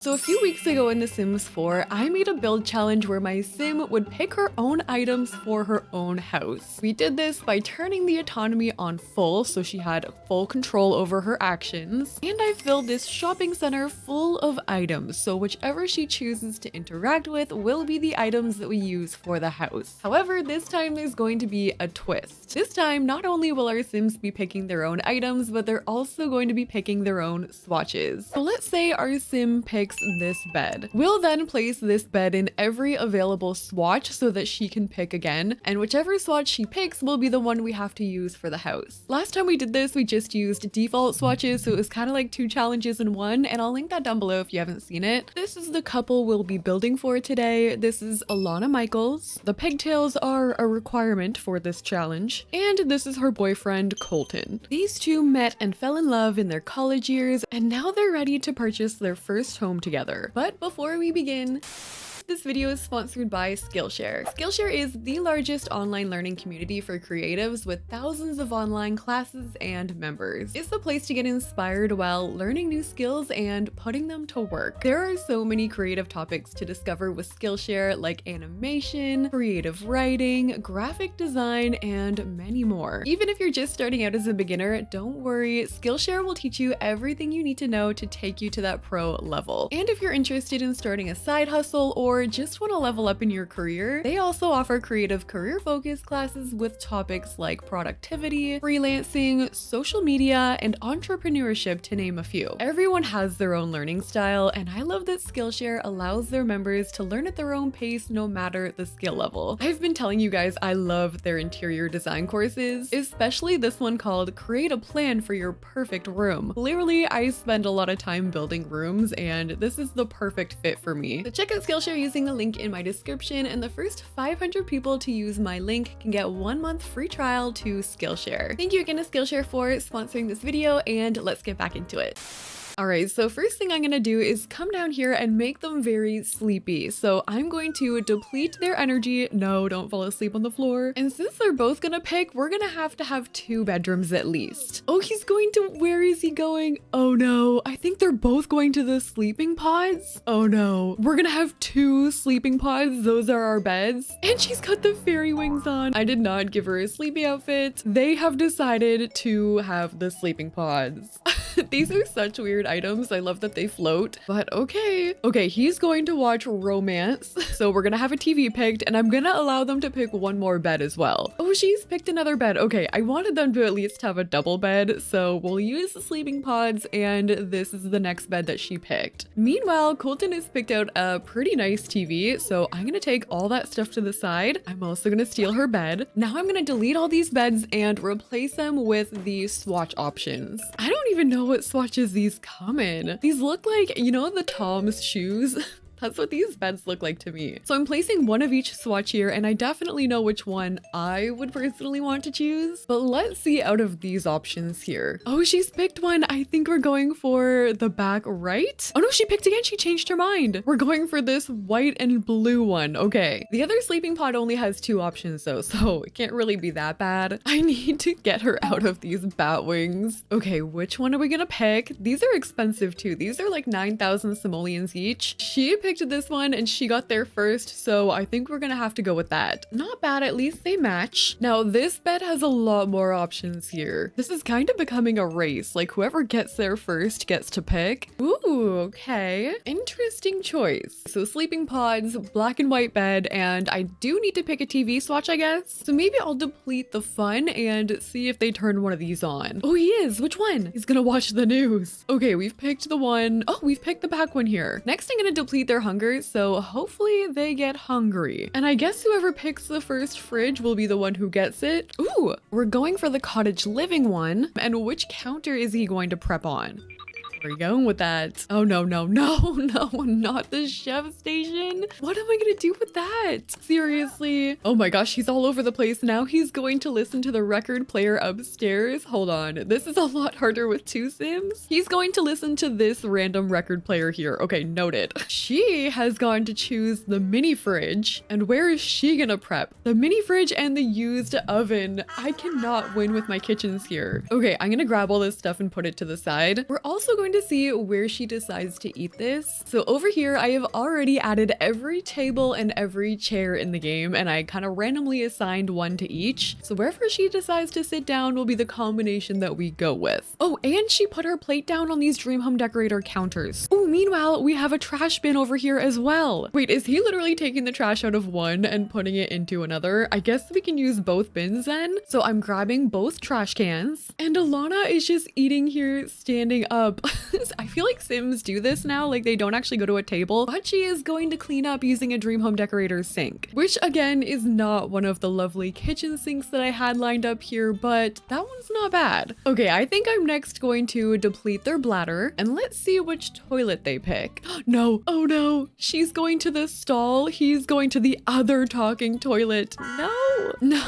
So a few weeks ago in The Sims 4, I made a build challenge where my sim would pick her own items for her own house. We did this by turning the autonomy on full so she had full control over her actions. And I filled this shopping center full of items, so whichever she chooses to interact with will be the items that we use for the house. However, this time there's going to be a twist. This time, not only will our sims be picking their own items, but they're also going to be picking their own swatches. So let's say our sim picks this bed. We'll then place this bed in every available swatch so that she can pick again, and whichever swatch she picks will be the one we have to use for the house. Last time we did this, we just used default swatches, so it was kind of like 2 challenges in one, and I'll link that down below if you haven't seen it. This is the couple we'll be building for today. This is Alana Michaels. The pigtails are a requirement for this challenge, and this is her boyfriend Colton. These two met and fell in love in their college years, and now they're ready to purchase their first home together. But before we begin, this video is sponsored by Skillshare. Skillshare is the largest online learning community for creatives with thousands of online classes and members. It's the place to get inspired while learning new skills and putting them to work. There are so many creative topics to discover with Skillshare, like animation, creative writing, graphic design, and many more. Even if you're just starting out as a beginner, don't worry, Skillshare will teach you everything you need to know to take you to that pro level. And if you're interested in starting a side hustle or just want to level up in your career, they also offer creative career focused classes with topics like productivity, freelancing, social media, and entrepreneurship, to name a few. Everyone has their own learning style, and I love that Skillshare allows their members to learn at their own pace no matter the skill level. I've been telling you guys I love their interior design courses, especially this one called Create a Plan for Your Perfect Room. Clearly, I spend a lot of time building rooms, and this is the perfect fit for me. So check out Skillshare using the link in my description, and the first 500 people to use my link can get 1 month free trial to Skillshare. Thank you again to Skillshare for sponsoring this video, and let's get back into it. Alright, so first thing I'm gonna do is come down here and make them very sleepy. So I'm going to deplete their energy. No, don't fall asleep on the floor. And since they're both gonna pick, we're gonna have to have 2 bedrooms at least. Oh, he's going to, where is he going? Oh no, I think they're both going to the sleeping pods. Oh no, we're gonna have 2 sleeping pods. Those are our beds. And she's got the fairy wings on. I did not give her a sleepy outfit. They have decided to have the sleeping pods. These are such weird items. I love that they float, but okay. Okay, he's going to watch romance. So we're gonna have a TV picked, and I'm gonna allow them to pick 1 more bed as well. Oh, she's picked another bed. Okay, I wanted them to at least have a double bed, so we'll use the sleeping pods, and this is the next bed that she picked. Meanwhile, Colton has picked out a pretty nice TV, so I'm gonna take all that stuff to the side. I'm also gonna steal her bed. Now I'm gonna delete all these beds and replace them with the swatch options. I don't even know what swatches these come in. These look like, you know, the Tom's shoes? That's what these beds look like to me. So I'm placing 1 of each swatch here, and I definitely know which one I would personally want to choose. But let's see out of these options here. Oh, she's picked one. I think we're going for the back right. Oh no, she picked again. She changed her mind. We're going for this white and blue one. Okay. The other sleeping pod only has 2 options though, so it can't really be that bad. I need to get her out of these bat wings. Okay, which one are we gonna pick? These are expensive too. These are like 9,000 simoleons each. She picked this one and she got there first, so I think we're gonna have to go with that. Not bad, at least they match. Now this bed has a lot more options here. This is kind of becoming a race, like whoever gets there first gets to pick. Ooh, okay. Interesting choice. So sleeping pods, black and white bed, and I do need to pick a TV swatch, I guess. So maybe I'll deplete the fun and see if they turn one of these on. Oh, he is. Which one? He's gonna watch the news. Okay, we've picked the one. Oh, we've picked the back one here. Next, I'm gonna deplete their hunger, so hopefully they get hungry. And I guess whoever picks the first fridge will be the one who gets it. Ooh, we're going for the cottage living one. And which counter is he going to prep on? Where are you going with that? Oh, no, no, no, no, not the chef station. What am I gonna do with that? Seriously? Oh my gosh, he's all over the place. Now he's going to listen to the record player upstairs. Hold on. This is a lot harder with 2 Sims. He's going to listen to this random record player here. Okay, noted. She has gone to choose the mini fridge. And where is she gonna prep? The mini fridge and the used oven. I cannot win with my kitchens here. Okay, I'm gonna grab all this stuff and put it to the side. We're also going going to see where she decides to eat this. So over here, I have already added every table and every chair in the game, and I kind of randomly assigned one to each. So wherever she decides to sit down will be the combination that we go with. Oh, and she put her plate down on these Dream Home Decorator counters. Oh, meanwhile, we have a trash bin over here as well. Wait, is he literally taking the trash out of one and putting it into another? I guess we can use both bins then. So I'm grabbing both trash cans, and Alana is just eating here standing up. I feel like Sims do this now, like they don't actually go to a table, but she is going to clean up using a Dream Home Decorator sink, which again is not one of the lovely kitchen sinks that I had lined up here, but that one's not bad. Okay, I think I'm next going to deplete their bladder, and let's see which toilet they pick. No, oh no, she's going to the stall, he's going to the other talking toilet. No, no.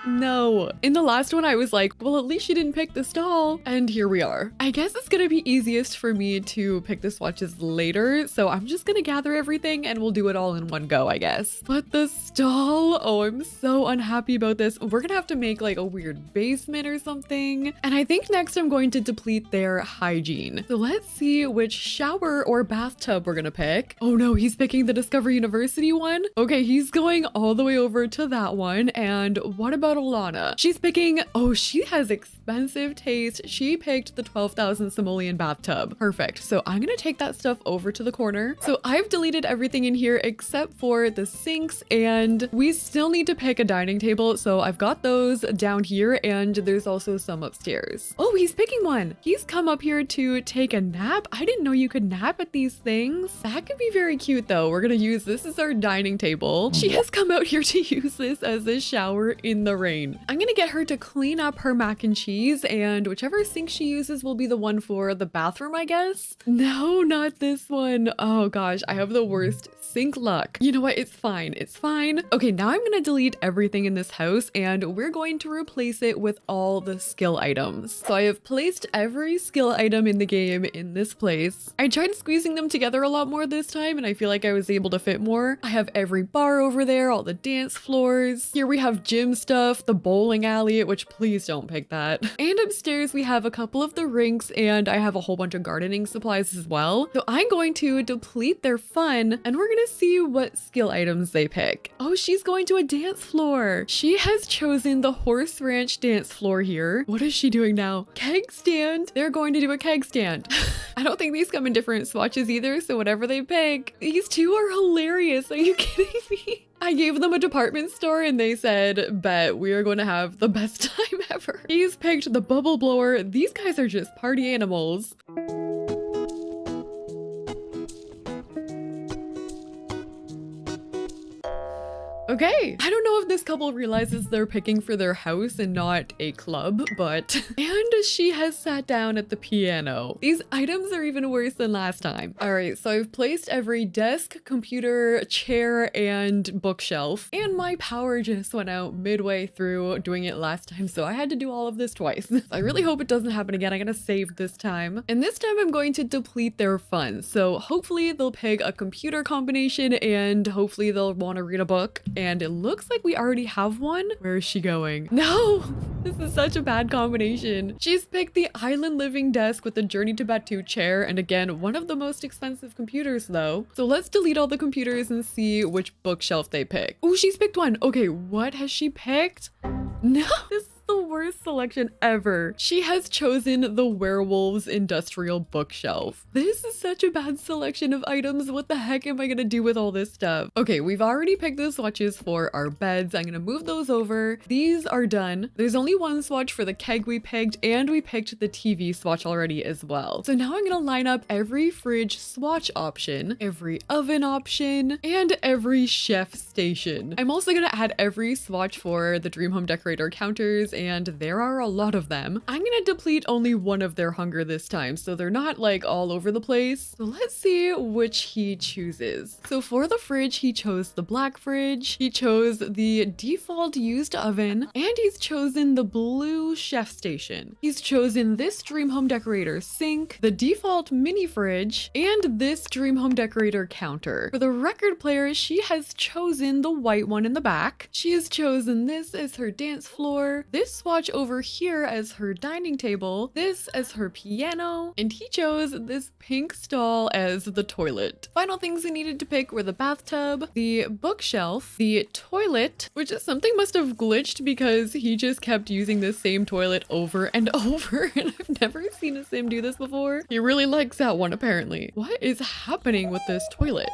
No. In the last one, I was like, well, at least she didn't pick the stall. And here we are. I guess it's gonna be easiest for me to pick the swatches later. So I'm just gonna gather everything and we'll do it all in one go, I guess. But the stall, oh, I'm so unhappy about this. We're gonna have to make like a weird basement or something. And I think next I'm going to deplete their hygiene. So let's see which shower or bathtub we're gonna pick. Oh no, he's picking the Discover University one. Okay, he's going all the way over to that one. And what about Alana? She's picking, oh, she has expensive taste. She picked the 12,000 simoleon bathtub. Perfect. So I'm gonna take that stuff over to the corner. So I've deleted everything in here except for the sinks, and we still need to pick a dining table. So I've got those down here, and there's also some upstairs. Oh, he's picking one. He's come up here to take a nap. I didn't know you could nap at these things. That could be very cute though. We're gonna use this as our dining table. She has come out here to use this as a shower in the rain. I'm gonna get her to clean up her mac and cheese, and whichever sink she uses will be the one for the bathroom, I guess. No, not this one. Oh gosh, I have the worst sink luck. You know what? It's fine. It's fine. Okay, now I'm gonna delete everything in this house, and we're going to replace it with all the skill items. So I have placed every skill item in the game in this place. I tried squeezing them together a lot more this time, and I feel like I was able to fit more. I have every bar over there, all the dance floors. Here we have gym stuff, the bowling alley, which please don't pick that. And upstairs we have a couple of the rinks, and I have a whole bunch of gardening supplies as well. So I'm going to deplete their fun, and we're gonna see what skill items they pick. Oh, she's going to a dance floor. She has chosen the Horse Ranch dance floor here. What is she doing now? Keg stand. They're going to do a keg stand. I don't think these come in different swatches either, so whatever they pick. These two are hilarious. Are you kidding me? I gave them a department store and they said, bet we are going to have the best time ever. He's picked the bubble blower. These guys are just party animals. Okay, I don't know if this couple realizes they're picking for their house and not a club, but... And she has sat down at the piano. These items are even worse than last time. All right, so I've placed every desk, computer, chair, and bookshelf. And my power just went out midway through doing it last time, so I had to do all of this twice. I really hope it doesn't happen again. I'm gonna save this time. And this time I'm going to deplete their funds. So hopefully they'll pick a computer combination, and hopefully they'll want to read a book. And it looks like we already have one. Where is she going? No, this is such a bad combination. She's picked the Island Living desk with the Journey to Batu chair. And again, one of the most expensive computers though. So let's delete all the computers and see which bookshelf they pick. Oh, she's picked one. Okay, what has she picked? No, this is the worst selection ever. She has chosen the Werewolves Industrial Bookshelf. This is such a bad selection of items. What the heck am I gonna do with all this stuff? Okay, we've already picked the swatches for our beds. I'm gonna move those over. These are done. There's only one swatch for the keg we picked, and we picked the TV swatch already as well. So now I'm gonna line up every fridge swatch option, every oven option, and every chef station. I'm also gonna add every swatch for the Dream Home Decorator counters, and there are a lot of them. I'm gonna deplete only one of their hunger this time, so they're not like all over the place. So let's see which he chooses. So for the fridge, he chose the black fridge, he chose the default used oven, and he's chosen the blue chef station. He's chosen this Dream Home Decorator sink, the default mini fridge, and this Dream Home Decorator counter. For the record player, she has chosen the white one in the back. She has chosen this as her dance floor, this this swatch over here as her dining table, this as her piano, and he chose this pink stall as the toilet. Final things we needed to pick were the bathtub, the bookshelf, the toilet, which is something must have glitched because he just kept using the same toilet over and over, and I've never seen a sim do this before. He really likes that one apparently. What is happening with this toilet?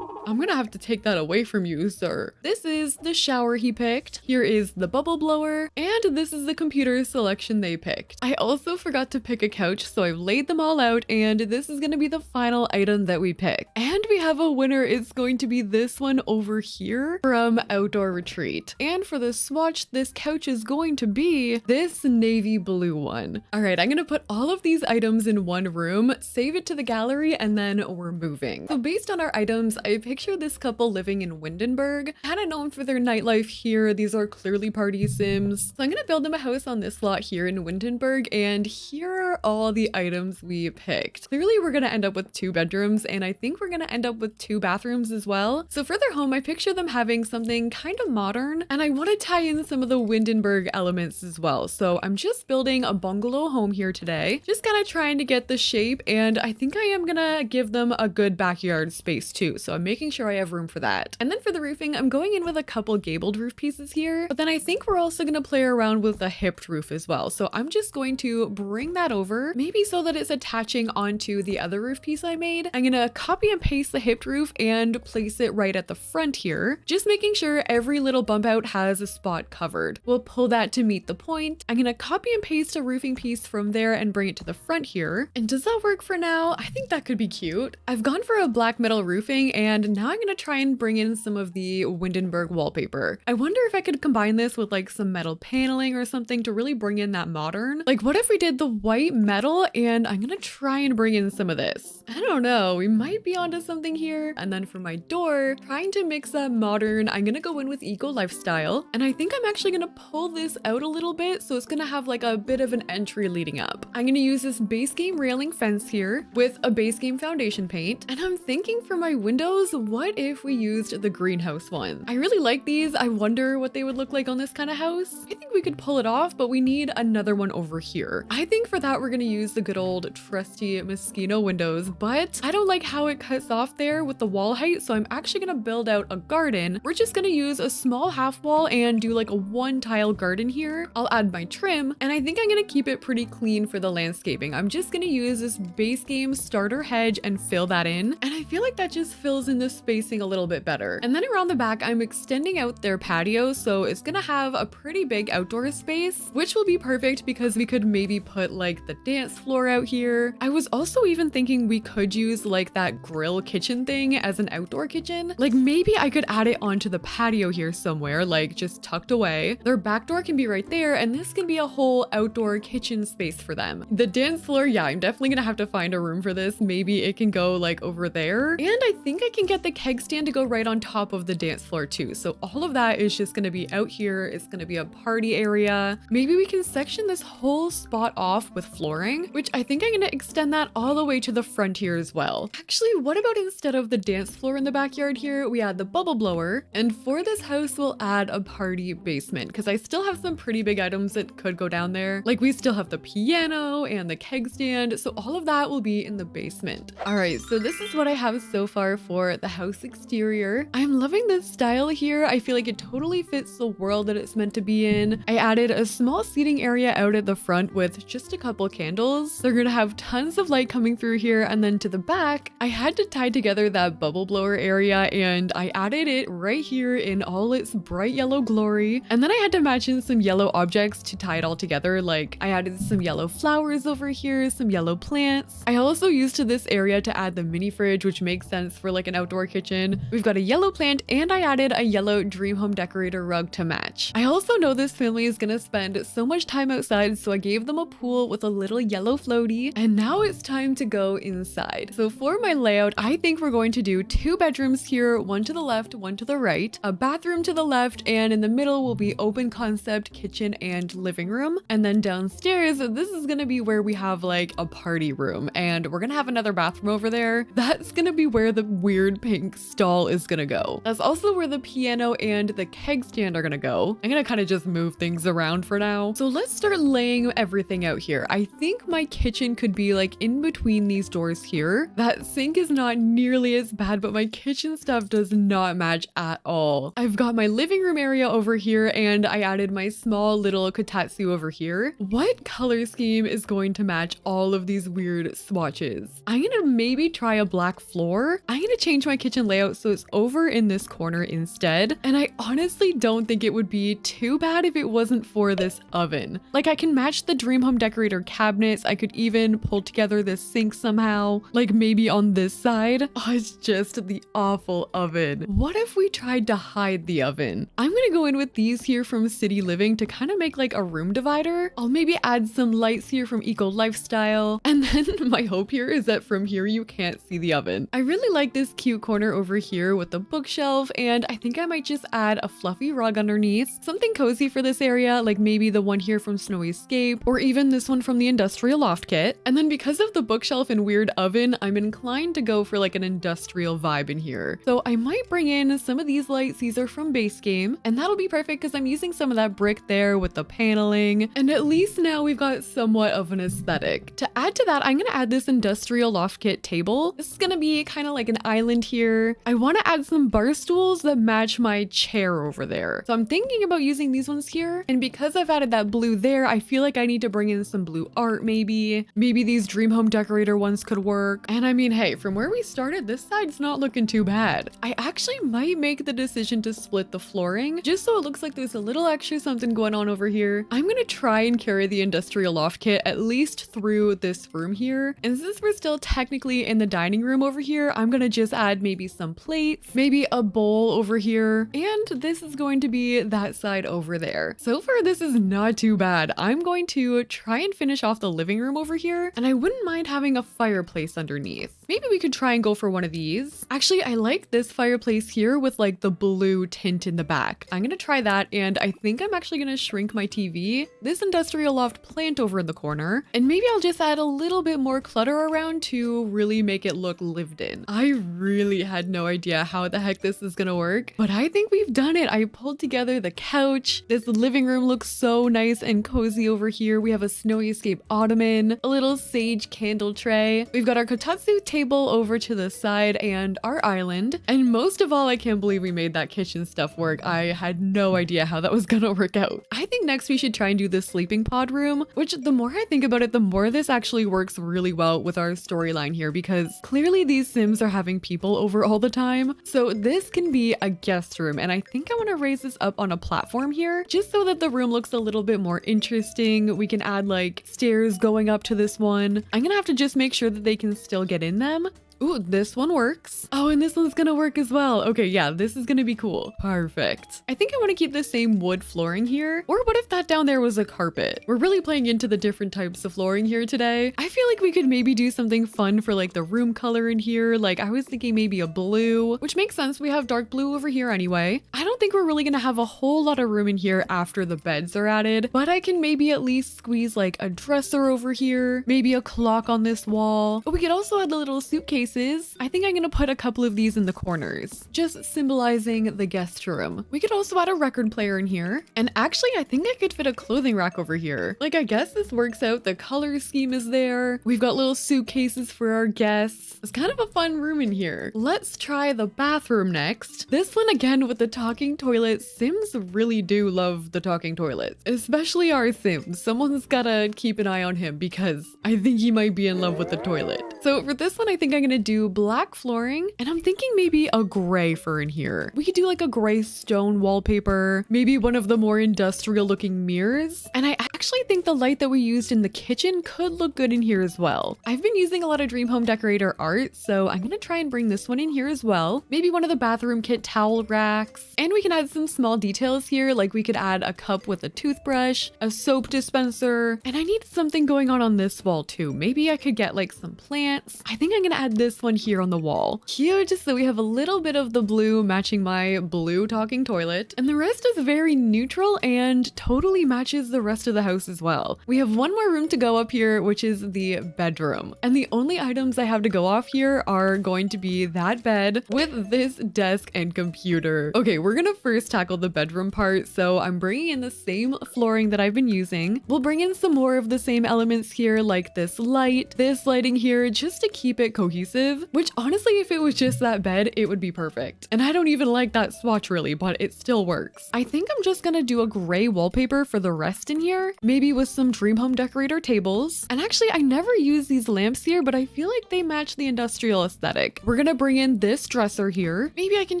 I'm gonna have to take that away from you, sir. This is the shower he picked. Here is the bubble blower, and this is the computer selection they picked. I also forgot to pick a couch, so I've laid them all out, and this is gonna be the final item that we pick. And we have a winner. It's going to be this one over here from Outdoor Retreat. And for the swatch, this couch is going to be this navy blue one. All right, I'm gonna put all of these items in one room, save it to the gallery, and then we're moving. So based on our items, I picked picture this couple living in Windenburg, kind of known for their nightlife here. These are clearly party sims. So I'm gonna build them a house on this lot here in Windenburg, and here are all the items we picked. Clearly we're gonna end up with 2 bedrooms, and I think we're gonna end up with 2 bathrooms as well. So for their home, I picture them having something kind of modern, and I want to tie in some of the Windenburg elements as well. So I'm just building a bungalow home here today, just kind of trying to get the shape, and I think I am gonna give them a good backyard space too. So I'm making sure I have room for that. And then for the roofing, I'm going in with a couple gabled roof pieces here, but then I think we're also gonna play around with a hipped roof as well. So I'm just going to bring that over, maybe so that it's attaching onto the other roof piece I made. I'm gonna copy and paste the hipped roof and place it right at the front here, just making sure every little bump out has a spot covered. We'll pull that to meet the point. I'm gonna copy and paste a roofing piece from there and bring it to the front here. And does that work for now? I think that could be cute. I've gone for a black metal roofing, and now I'm gonna try and bring in some of the Windenburg wallpaper. I wonder if I could combine this with like some metal paneling or something to really bring in that modern. Like what if we did the white metal, and I'm gonna try and bring in some of this. I don't know, we might be onto something here. And then for my door, trying to mix that modern, I'm gonna go in with eco lifestyle. And I think I'm actually gonna pull this out a little bit, so it's gonna have like a bit of an entry leading up. I'm gonna use this base game railing fence here with a base game foundation paint. And I'm thinking for my windows, what if we used the greenhouse one? I really like these. I wonder what they would look like on this kind of house. I think we could pull it off, but we need another one over here. I think for that, we're gonna use the good old trusty Moschino windows, but I don't like how it cuts off there with the wall height, so I'm actually gonna build out a garden. We're just gonna use a small half wall and do like a 1-tile garden here. I'll add my trim, and I think I'm gonna keep it pretty clean for the landscaping. I'm just gonna use this base game starter hedge and fill that in, and I feel like that just fills in the spacing a little bit better. And then around the back, I'm extending out their patio, so it's gonna have a pretty big outdoor space, which will be perfect because we could maybe put like the dance floor out here. I was also even thinking we could use like that grill kitchen thing as an outdoor kitchen. Like maybe I could add it onto the patio here somewhere, like just tucked away. Their back door can be right there, and this can be a whole outdoor kitchen space for them. The dance floor, yeah, I'm definitely gonna have to find a room for this. Maybe it can go like over there. And I think I can get the keg stand to go right on top of the dance floor too. So all of that is just gonna be out here. It's gonna be a party area. Maybe we can section this whole spot off with flooring, which I think I'm gonna extend that all the way to the front here as well. Actually, what about instead of the dance floor in the backyard here, we add the bubble blower, and for this house, we'll add a party basement because I still have some pretty big items that could go down there. Like we still have the piano and the keg stand, so all of that will be in the basement. All right, so this is what I have so far for the house exterior. I'm loving this style here. I feel like it totally fits the world that it's meant to be in. I added a small seating area out at the front with just a couple candles. They're gonna have tons of light coming through here, and then to the back, I had to tie together that bubble blower area, and I added it right here in all its bright yellow glory. And then I had to match in some yellow objects to tie it all together. Like I added some yellow flowers over here, some yellow plants. I also used to this area to add the mini fridge, which makes sense for like an outdoor kitchen. We've got a yellow plant, and I added a yellow dream home decorator rug to match. I also know this family is gonna spend so much time outside, so I gave them a pool with a little yellow floaty, and now it's time to go inside. So for my layout, I think we're going to do 2 bedrooms here, one to the left, one to the right, a bathroom to the left, and in the middle will be open concept kitchen and living room. And then downstairs, this is gonna be where we have like a party room, and we're gonna have another bathroom over there. That's gonna be where the weird pink stall is gonna go. That's also where the piano and the keg stand are gonna go. I'm gonna kind of just move things around for now. So let's start laying everything out here. I think my kitchen could be like in between these doors here. That sink is not nearly as bad, but my kitchen stuff does not match at all. I've got my living room area over here, and I added my small little kotatsu over here. What color scheme is going to match all of these weird swatches? I'm gonna maybe try a black floor. I'm gonna change my kitchen layout so it's over in this corner instead. And I honestly don't think it would be too bad if it wasn't for this oven. Like, I can match the Dream Home Decorator cabinets. I could even pull together this sink somehow, like maybe on this side. Oh, it's just the awful oven. What if we tried to hide the oven? I'm gonna go in with these here from City Living to kind of make like a room divider. I'll maybe add some lights here from Eco Lifestyle. And then my hope here is that from here you can't see the oven. I really like this cute corner over here with the bookshelf, and I think I might just add a fluffy rug underneath. Something cozy for this area, like maybe the one here from Snowy Escape, or even this one from the Industrial Loft Kit. And then because of the bookshelf and weird oven, I'm inclined to go for like an industrial vibe in here. So I might bring in some of these lights. These are from Base Game, and that'll be perfect because I'm using some of that brick there with the paneling. And at least now we've got somewhat of an aesthetic. To add to that, I'm gonna add this Industrial Loft Kit table. This is gonna be kind of like an island here. I want to add some bar stools that match my chair over there. So I'm thinking about using these ones here. And because I've added that blue there, I feel like I need to bring in some blue art maybe. Maybe these Dream Home Decorator ones could work. And I mean, hey, from where we started, this side's not looking too bad. I actually might make the decision to split the flooring just so it looks like there's a little extra something going on over here. I'm gonna try and carry the Industrial Loft Kit at least through this room here. And since we're still technically in the dining room over here, I'm gonna just add maybe some plates, maybe a bowl over here, and this is going to be that side over there. So far, this is not too bad. I'm going to try and finish off the living room over here, and I wouldn't mind having a fireplace underneath. Maybe we could try and go for one of these. Actually, I like this fireplace here with like the blue tint in the back. I'm gonna try that, and I think I'm actually gonna shrink my TV, this Industrial Loft plant over in the corner, and maybe I'll just add a little bit more clutter around to really make it look lived in. I really had no idea how the heck this is gonna work, but I think we've done it. I pulled together the couch. This living room looks so nice and cozy over here. We have a Snowy Escape ottoman, a little sage candle tray. We've got our kotatsu table over to the side and our island. And most of all, I can't believe we made that kitchen stuff work. I had no idea how that was gonna work out. I think next we should try and do the sleeping pod room, which the more I think about it, the more this actually works really well with our storyline here, because clearly these Sims are having people over all the time. So this can be a guest room, and I think I want to raise this up on a platform here just so that the room looks a little bit more interesting. We can add like stairs going up to this one. I'm gonna have to just make sure that they can still get in them. Ooh, this one works. Oh, and this one's gonna work as well. Okay, yeah, this is gonna be cool. Perfect. I think I want to keep the same wood flooring here. Or what if that down there was a carpet? We're really playing into the different types of flooring here today. I feel like we could maybe do something fun for like the room color in here. Like I was thinking maybe a blue, which makes sense. We have dark blue over here anyway. I don't think we're really gonna have a whole lot of room in here after the beds are added, but I can maybe at least squeeze like a dresser over here, maybe a clock on this wall. But we could also add the little suitcase. I think I'm gonna put a couple of these in the corners, just symbolizing the guest room. We could also add a record player in here. And actually, I think I could fit a clothing rack over here. Like, I guess this works out. The color scheme is there. We've got little suitcases for our guests. It's kind of a fun room in here. Let's try the bathroom next. This one again with the talking toilet. Sims really do love the talking toilets, especially our Sims. Someone's gotta keep an eye on him because I think he might be in love with the toilet. So for this one, I think I'm gonna do black flooring, and I'm thinking maybe a gray for in here. We could do like a gray stone wallpaper, maybe one of the more industrial looking mirrors. And I actually think the light that we used in the kitchen could look good in here as well. I've been using a lot of Dream Home Decorator art, so I'm gonna try and bring this one in here as well. Maybe one of the bathroom kit towel racks. And we can add some small details here, like we could add a cup with a toothbrush, a soap dispenser, and I need something going on this wall too. Maybe I could get like some plants plants. I think I'm gonna add this one here on the wall. Cute, so we have a little bit of the blue matching my blue talking toilet, and the rest is very neutral and totally matches the rest of the house as well. We have one more room to go up here, which is the bedroom. And the only items I have to go off here are going to be that bed with this desk and computer. Okay, we're gonna first tackle the bedroom part. So I'm bringing in the same flooring that I've been using. We'll bring in some more of the same elements here, like this lighting here, just to keep it cohesive, which honestly, if it was just that bed, it would be perfect. And I don't even like that swatch really, but it still works. I think I'm just gonna do a gray wallpaper for the rest in here, maybe with some dream home decorator tables. And actually, I never use these lamps here, but I feel like they match the industrial aesthetic. We're gonna bring in this dresser here. Maybe I can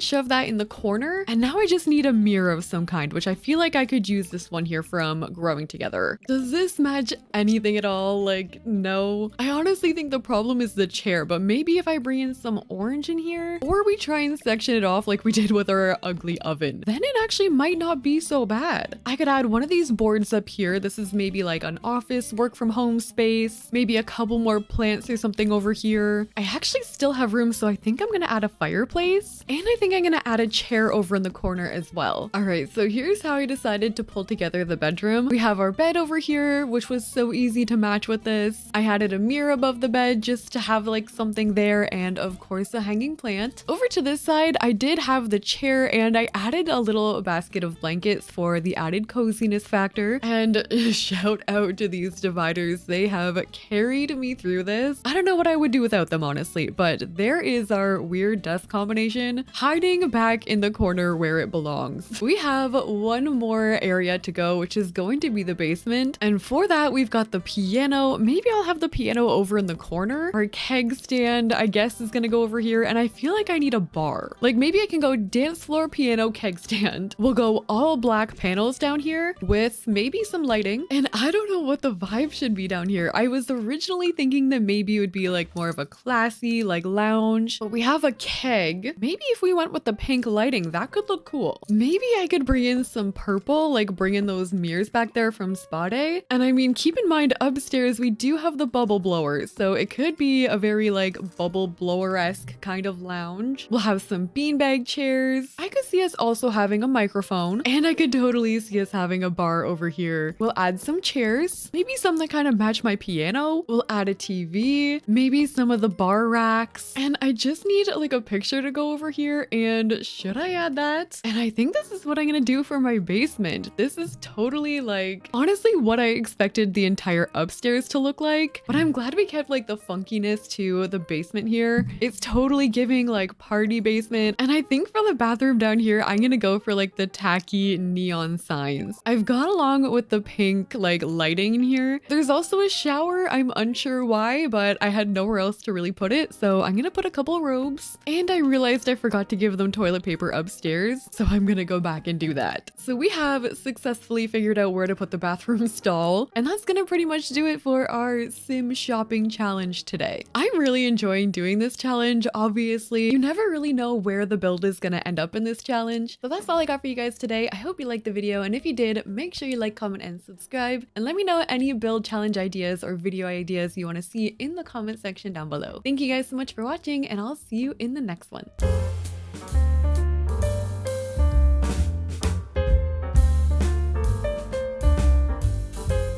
shove that in the corner. And now I just need a mirror of some kind, which I feel like I could use this one here from Growing Together. Does this match anything at all? Like, no. I honestly think the problem is the chair, but maybe if I bring in some orange in here, or we try and section it off like we did with our ugly oven, then it actually might not be so bad. I could add one of these boards up here. This is maybe like an office work from home space, maybe a couple more plants or something over here. I actually still have room, so I think I'm gonna add a fireplace, and I think I'm gonna add a chair over in the corner as well. All right, so here's how I decided to pull together the bedroom. We have our bed over here, which was so easy to match with this. I added a mirror above the bed just to have like something there, and of course a hanging plant. Over to this side, I did have the chair, and I added a little basket of blankets for the added coziness factor. And shout out to these dividers. They have carried me through this. I don't know what I would do without them, honestly, but there is our weird desk combination hiding back in the corner where it belongs. We have one more area to go, which is going to be the basement. And for that, we've got the piano. Maybe I'll have the piano over in the corner. Our keg stand, I guess, is gonna go over here. And I feel like I need a bar. Like maybe I can go dance floor, piano, keg stand. We'll go all black panels down here with maybe some lighting. And I don't know what the vibe should be down here. I was originally thinking that maybe it would be like more of a classy, like lounge, but we have a keg. Maybe if we went with the pink lighting, that could look cool. Maybe I could bring in some purple, like bring in those mirrors back there from Spa Day. And I mean, keep in mind upstairs, we do have the bubble blowers. So it could be a very like bubble blower-esque kind of lounge. We'll have some beanbag chairs. I could see us also having a microphone, and I could totally see us having a bar over here. We'll add some chairs, maybe some that kind of match my piano. We'll add a TV, maybe some of the bar racks. And I just need like a picture to go over here. And should I add that? And I think this is what I'm gonna do for my basement. This is totally like, honestly, what I expected the entire upstairs to look like. But I'm glad we kept like the funkiness to the basement here. It's totally giving like party basement. And I think for the bathroom down here, I'm gonna go for like the tacky neon signs. I've gone along with the pink like lighting in here. There's also a shower. I'm unsure why, but I had nowhere else to really put it. So I'm gonna put a couple robes, and I realized I forgot to give them toilet paper upstairs. So I'm gonna go back and do that. So we have successfully figured out where to put the bathroom stall, and that's gonna pretty much do it for our sim shopping challenge today. I'm really enjoying doing this challenge. Obviously, you never really know where the build is gonna end up in this challenge. So that's all I got for you guys today. I hope you liked the video, and if you did, make sure you like, comment, and subscribe, and let me know any build challenge ideas or video ideas you want to see in the comment section down below. Thank you guys so much for watching, and I'll see you in the next one.